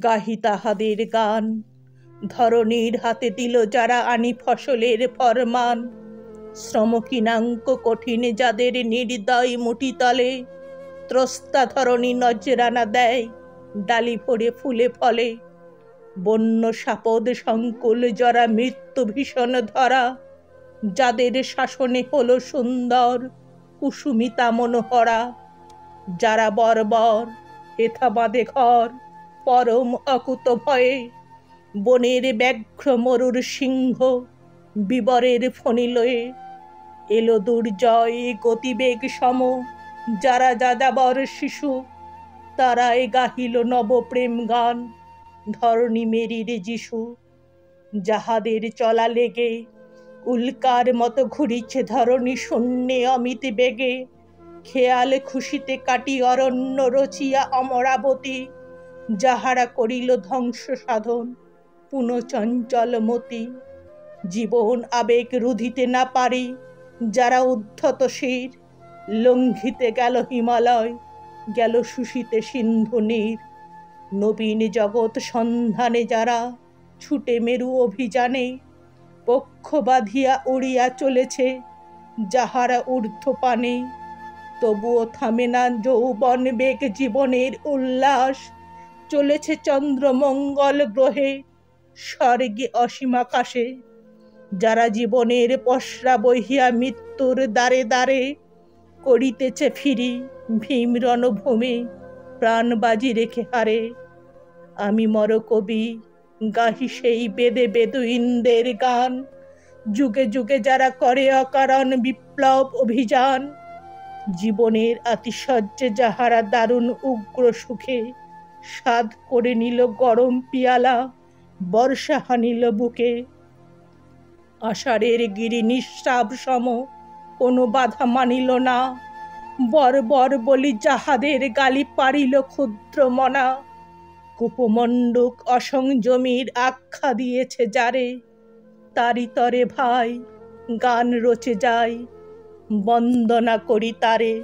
গাহি তাহাদের গান। ধরণীর হাতে দিল যারা আনি ফসলের ফরমান। শ্রম কিনাঙ্ক কঠিন যাদের নির্দয় মুটি তলে, ত্রস্তা ধরণী নজরানা দেয় ডালি ভরে ফুলে ফলে। বন্য সাপদ সংকুল জরা মৃত্যু ভীষণ ধরা, যাদের শাসনে হলো সুন্দর কুসুমিতা মনোহরা। যারা বর্বর হেথা বাঁধে ঘর পরম অকুত ভয়ে, বনের ব্যাঘ্র মরুর সিংহ বিবরের ফণি লয়ে। এলো দুর্জয় গতিবেগ সম যারা যাযাবর শিশু, তারাই গাহিল নব প্রেম গান ধরণী মেরির যিশু। যাহাদের চলা লেগে উল্কার মতো ঘুরিছে ধরণী শূন্যে অমিত বেগে, খেয়াল খুশিতে কাটি অরণ্য রচিয়া অমরাবতী। যাহারা করিল ধ্বংস সাধন পুনঃচঞ্চল মতি, জীবন আবেগ রুধিতে না পারি যারা উদ্ধত শির। লঙ্ঘিতে গেল হিমালয় গেল শুষিতে সিন্ধু নীর, নবীন জগৎ সন্ধানে যারা ছুটে মেরু অভিযানে। পক্ষ বাঁধিয়া উড়িয়া চলেছে যাহারা ঊর্ধ্বপানে, তবুও থামে না যৌবন বেগ জীবনের উল্লাস। চলেছে চন্দ্রমঙ্গল গ্রহে স্বর্গে অসীম আকাশে, যারা জীবনের পসরা বহিয়া মৃত্যুর দ্বারে দ্বারে। করিতেছে ফিরি ভীম রণভূমে প্রাণ বাজি রেখে হারে। আমি মরকবি গাহি সেই বেদে বেদুইনদের গান, যুগে যুগে যারা করে অকারণ বিপ্লব অভিযান। জীবনের আতিশয্যে যাহারা দারুণ উগ্র সুখে স্বাদ করে নিল গরম পিয়ালা বর্ষা হানিল বুকে। আষাঢ়ের গিরি নিঃশ্রাব সম কোনো বাধা মানিল না, বর্বর বলি যাহাদের গালি পারিল ক্ষুদ্র মনা। কুপমণ্ডুক অসংযমীর আখ্যা দিয়েছে যারে, তারি তরে ভাই গান রচে যায় বন্দনা করি তারে।